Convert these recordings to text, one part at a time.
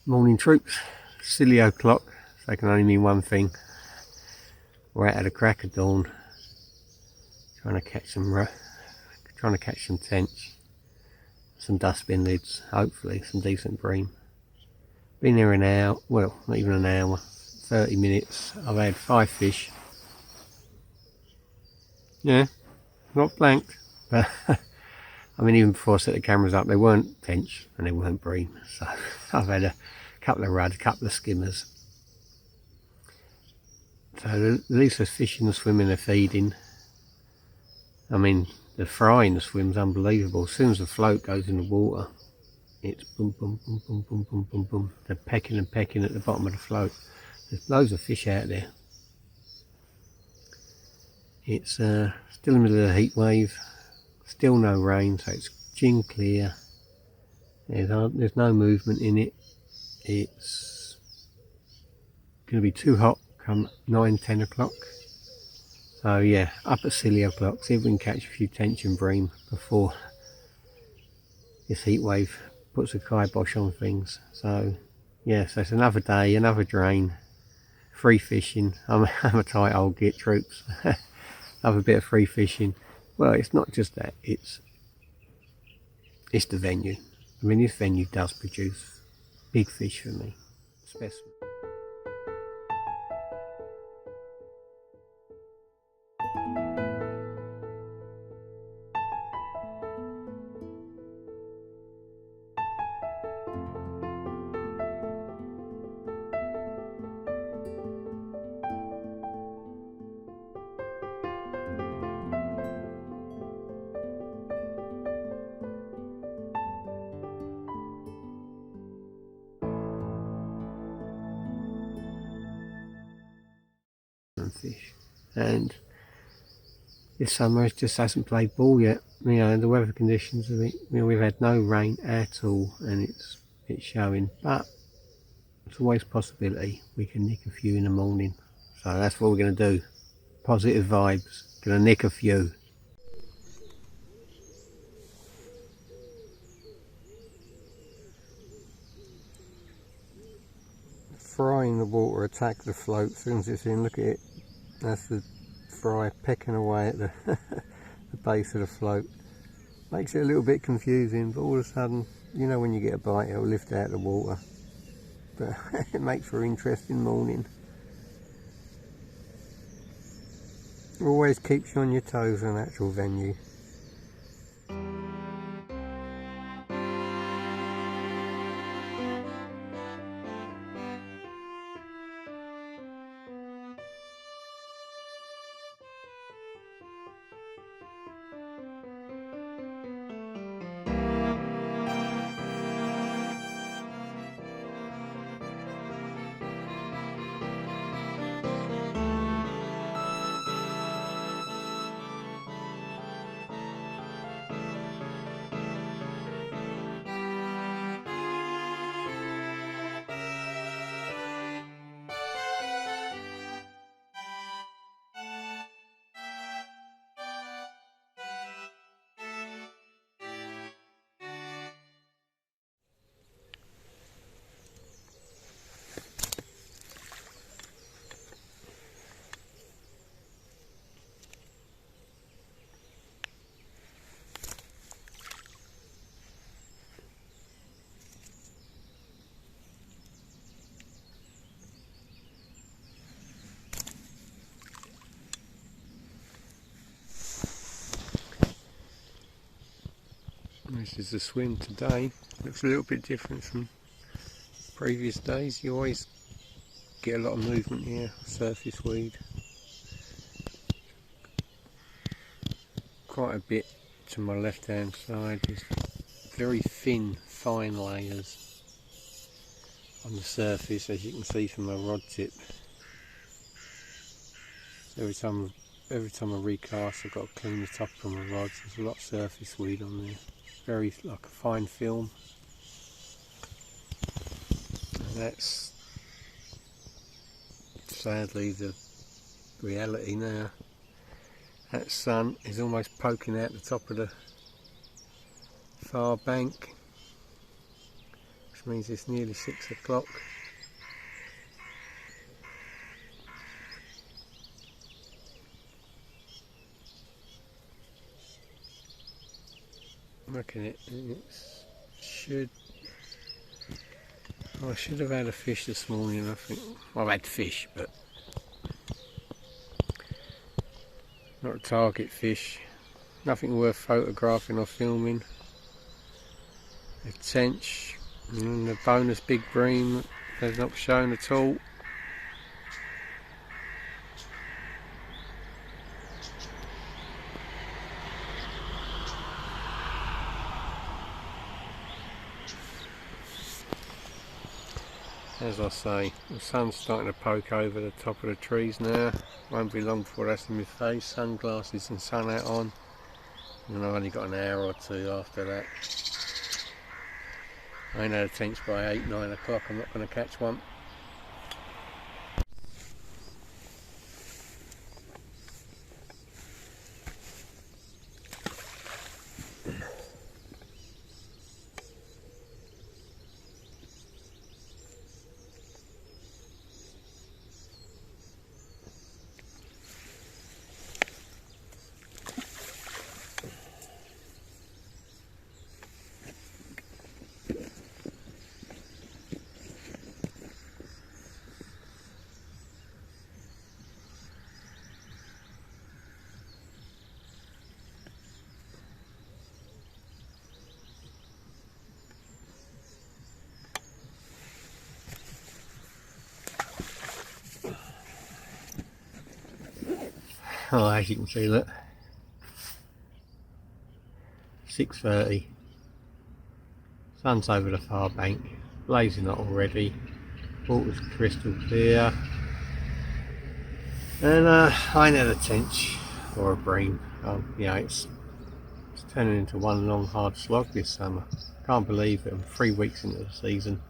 Morning troops, silly o'clock, so they can only mean one thing. We're out at the crack of dawn, trying to catch some tench, some dustbin lids, hopefully some decent bream. Been here an hour, well not even an hour, 30 minutes. I've had 5 fish. Yeah, not blanked, but I mean, even before I set the cameras up, they weren't tench and they weren't bream. So I've had a couple of rudd, a couple of skimmers. So at least there's fish in the swim and they're feeding. I mean, the fry in the swim's unbelievable. As soon as the float goes in the water, it's boom, boom, boom, boom, boom, boom, boom, boom. They're pecking and pecking at the bottom of the float. There's loads of fish out there. It's still in the middle of the heat wave, still no rain, so it's gin clear. There's no movement in it. It's going to be too hot come 9-10 o'clock. So yeah, up at silly o'clock, see if we can catch a few tench and bream before this heat wave puts a kibosh on things. So yeah, so it's another day, another drain, free fishing. I'm a tight old git, troops. Another bit of free fishing. Well, it's not just that, it's the venue. I mean, this venue does produce big fish for me. Specimen. Fish, and this summer it just hasn't played ball yet. You know, the weather conditions of it, you know, we've had no rain at all, and it's showing, but it's always a possibility we can nick a few in the morning. So that's what we're going to do. Positive vibes, going to nick a few. Fry in the water attack the float as soon as it's in. Look at it, that's the fry pecking away at the, the base of the float. Makes it a little bit confusing, but all of a sudden, you know, when you get a bite it'll lift out of the water. But it makes for an interesting morning. Always keeps you on your toes on actual venue. This is the swim today. Looks a little bit different from previous days. You always get a lot of movement here, surface weed. Quite a bit to my left hand side. There's very thin, fine layers on the surface, as you can see from my rod tip. Every time I recast, I've got to clean the top of my rods. There's a lot of surface weed on there. Very like a fine film. And that's sadly the reality now. That sun is almost poking out the top of the far bank, which means it's nearly 6 o'clock. Look at it, I should have had a fish this morning, I think. Well, I've had fish, but not a target fish. Nothing worth photographing or filming. A tench and the bonus big bream has not shown at all. As I say, the sun's starting to poke over the top of the trees now. Won't be long before that's in my face. Sunglasses and sun hat on. And I've only got an hour or two after that. I ain't had a tench by 8, 9 o'clock. I'm not going to catch one. Oh, as you can see, look, 6:30, sun's over the far bank, blazing hot already, water's crystal clear, and I ain't had a tench or a bream. You know, it's turning into one long hard slog this summer. Can't believe it, I'm 3 weeks into the season,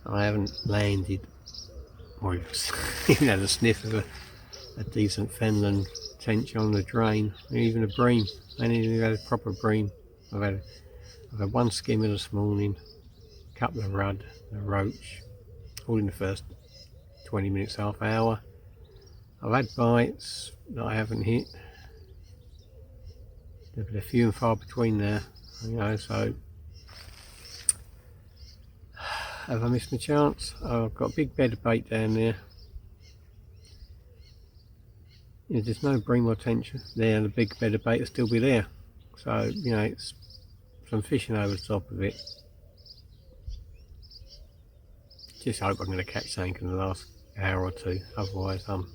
I haven't landed, or even had a sniff of a decent Fenland tench on the drain, even a bream. I ain't even had a proper bream. I've had one skimmer this morning, a couple of rudd, a roach, all in the first 20 minutes, half hour. I've had bites that I haven't hit. There's been a few and far between there, you know, so have I missed my chance? Oh, I've got a big bed of bait down there. Yeah, there's no bream or tench there, and the big bed of bait will still be there. So, you know, so I'm fishing over the top of it. Just hope I'm going to catch something in the last hour or two. Otherwise, I'm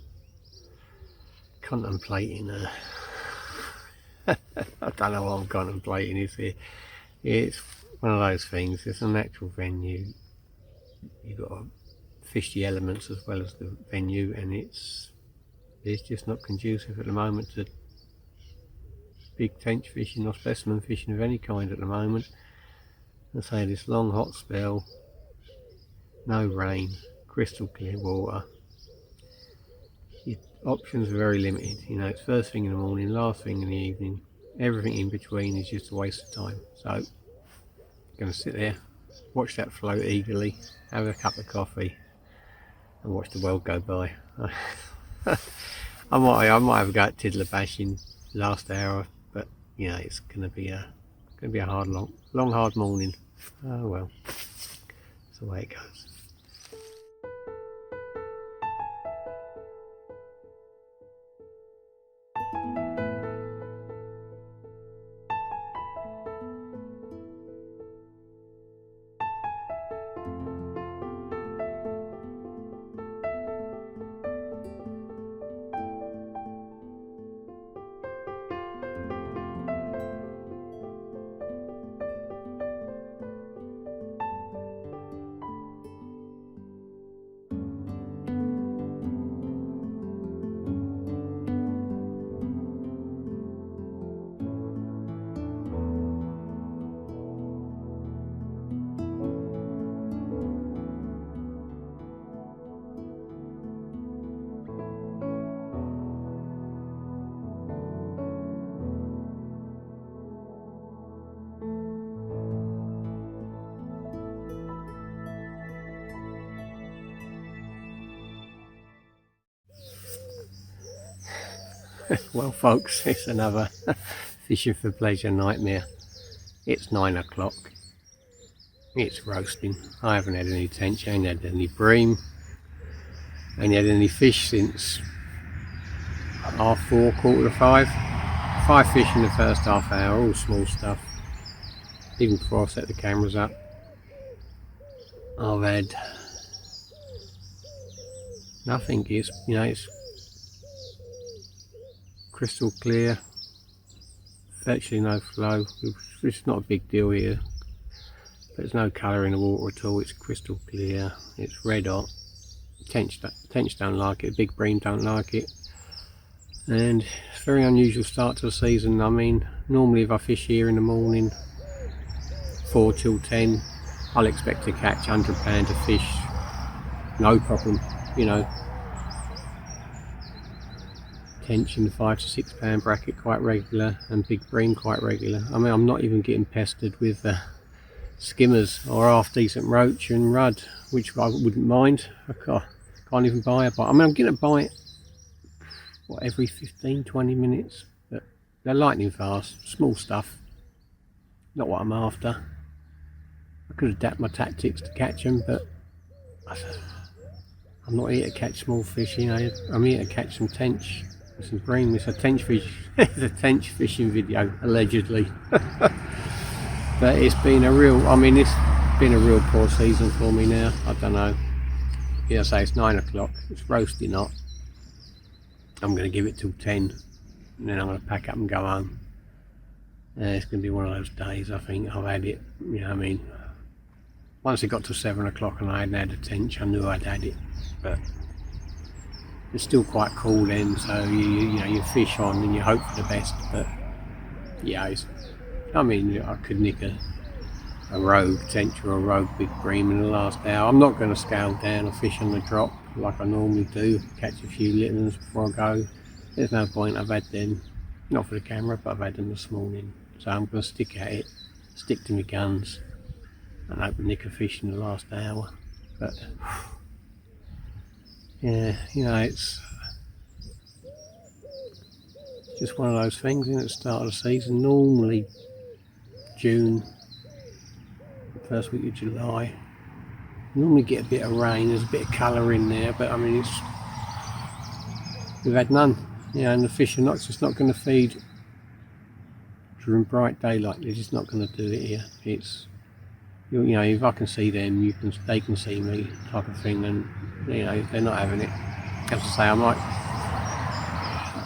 contemplating. I don't know what I'm contemplating. It's one of those things. It's a natural venue. You've got to fish the elements as well as the venue, and it's just not conducive at the moment to big tench fishing or specimen fishing of any kind at the moment. I say, this long hot spell, no rain, crystal clear water. Your options are very limited. You know, it's first thing in the morning, last thing in the evening. Everything in between is just a waste of time. So I'm going to sit there, watch that float eagerly, have a cup of coffee, and watch the world go by. I might have a go at tiddler bashing last hour, but you know, it's going to be a hard, long hard morning. Oh well, that's the way it goes. Well folks, it's another fishing for pleasure nightmare. It's 9 o'clock. It's roasting. I haven't had any tench, I ain't had any bream. I ain't had any fish since 4:30, 4:45. 5 fish in the first half hour, all small stuff. Even before I set the cameras up. I've had nothing. It's, you know, it's crystal clear, virtually no flow. It's not a big deal here. There's no colour in the water at all, it's crystal clear, it's red hot. Tench don't like it, big bream don't like it. And it's a very unusual start to the season. I mean, normally if I fish here in the morning, 4 till 10, I'll expect to catch £100 of fish, no problem, you know. Tench in the £5 to £6 bracket quite regular, and big bream quite regular. I mean, I'm not even getting pestered with skimmers or half decent roach and rudd, which I wouldn't mind. I can't even buy a bite. I mean, I'm getting a bite every 15-20 minutes, but they're lightning fast, small stuff, not what I'm after. I could adapt my tactics to catch them, but I'm not here to catch small fish, you know. I'm here to catch some tench and some bream. It's a tench fish. It's a tench fishing video, allegedly. But it's been a real, I mean, it's been a real poor season for me now. I don't know. Yeah, I say it's 9 o'clock. It's roasting hot. I'm going to give it till 10, and then I'm going to pack up and go home. It's going to be one of those days, I think. I've had it, you know what I mean. Once it got to 7 o'clock and I hadn't had a tench, I knew I'd had it. But it's still quite cool then, so you know, you fish on and you hope for the best. But yeah, I mean, I could nick a rogue tench or a rogue big bream in the last hour. I'm not going to scale down or fish on the drop like I normally do, catch a few little ones before I go. There's no point. I've had them, not for the camera, but I've had them this morning. So I'm going to stick at it, stick to my guns, and hope to nick a fish in the last hour. But yeah, you know, it's just one of those things, isn't it? Start of the season, normally June, first week of July, normally get a bit of rain. There's a bit of colour in there, but I mean, we've had none. You know, and the fish are just not going to feed during bright daylight. They're just not going to do it here. It's, you know, if I can see them, they can see me, type of thing. And you know, if they're not having it, as I say,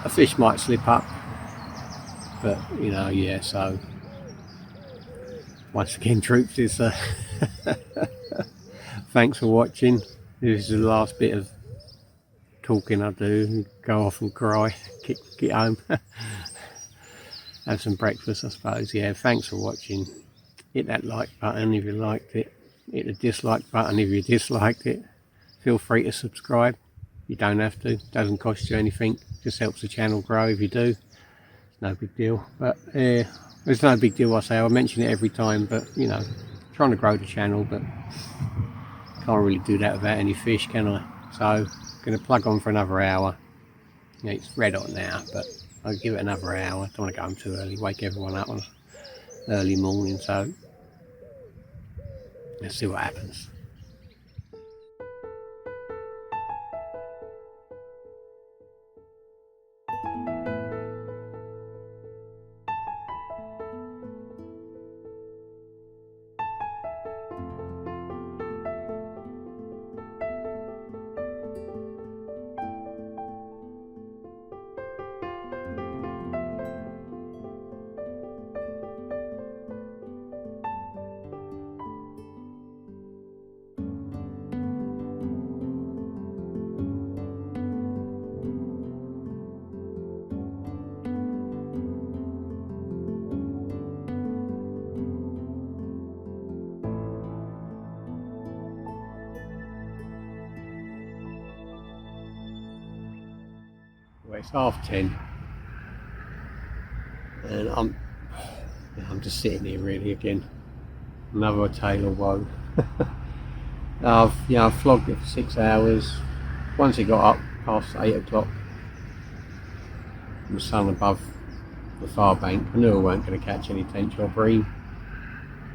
a fish might slip up, but you know, yeah. So once again, troops, is thanks for watching. This is the last bit of talking I do. Go off and cry, get home, have some breakfast, I suppose. Yeah, thanks for watching. Hit that like button if you liked it. Hit the dislike button if you disliked it. Feel free to subscribe. You don't have to. Doesn't cost you anything. Just helps the channel grow if you do. It's no big deal. But it's no big deal, I say. I mention it every time, but you know, trying to grow the channel, but can't really do that without any fish, can I? So I'm going to plug on for another hour. You know, it's red hot now, but I'll give it another hour. Don't want to go home too early, wake everyone up on early morning. So let's see what happens. Well, it's 10:30 and I'm just sitting here really again. Another tale of woe. I've flogged it for 6 hours. Once it got up past 8 o'clock, the sun above the far bank, I knew I weren't going to catch any tench or bream,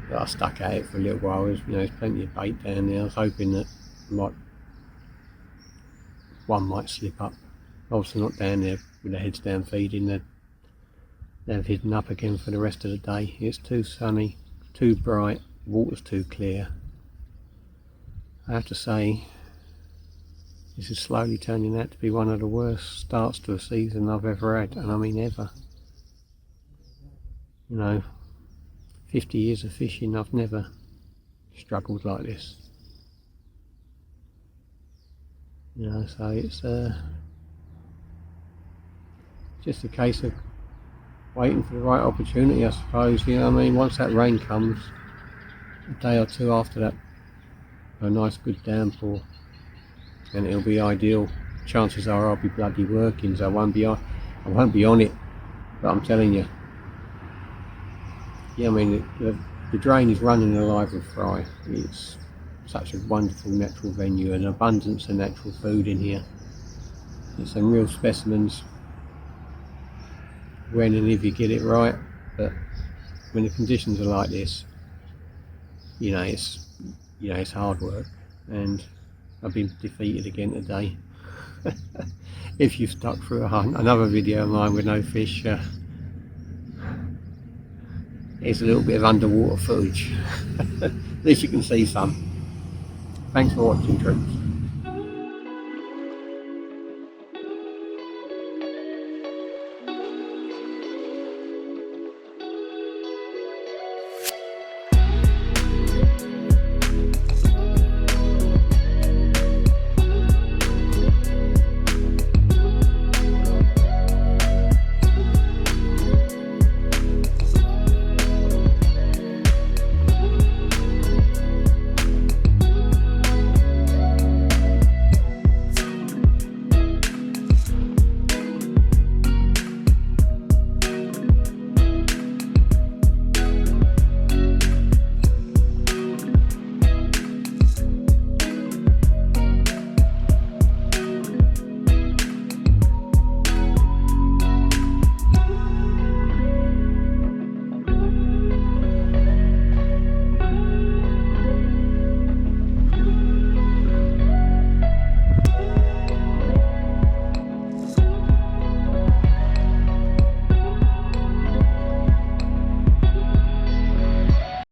but I stuck at it for a little while. There's plenty of bait down there. I was hoping that one might slip up. Obviously not down there with their heads down feeding. They've hidden up again for the rest of the day. It's too sunny, too bright, water's too clear. I have to say, this is slowly turning out to be one of the worst starts to a season I've ever had, and I mean ever. You know, 50 years of fishing, I've never struggles like this. You know, so it's just a case of waiting for the right opportunity, I suppose. You know what I mean? Once that rain comes, a day or two after that, a nice good downpour, and it'll be ideal. Chances are I'll be bloody working, so I won't be on it. But I'm telling you, yeah, I mean the drain is running alive with fry. It's such a wonderful natural venue, an abundance of natural food in here. There's some real specimens when and if you get it right. But when the conditions are like this, you know it's hard work, and I've been defeated again today. If you've stuck through another video of mine with no fish, it's a little bit of underwater footage. At least you can see some. Thanks for watching, troops.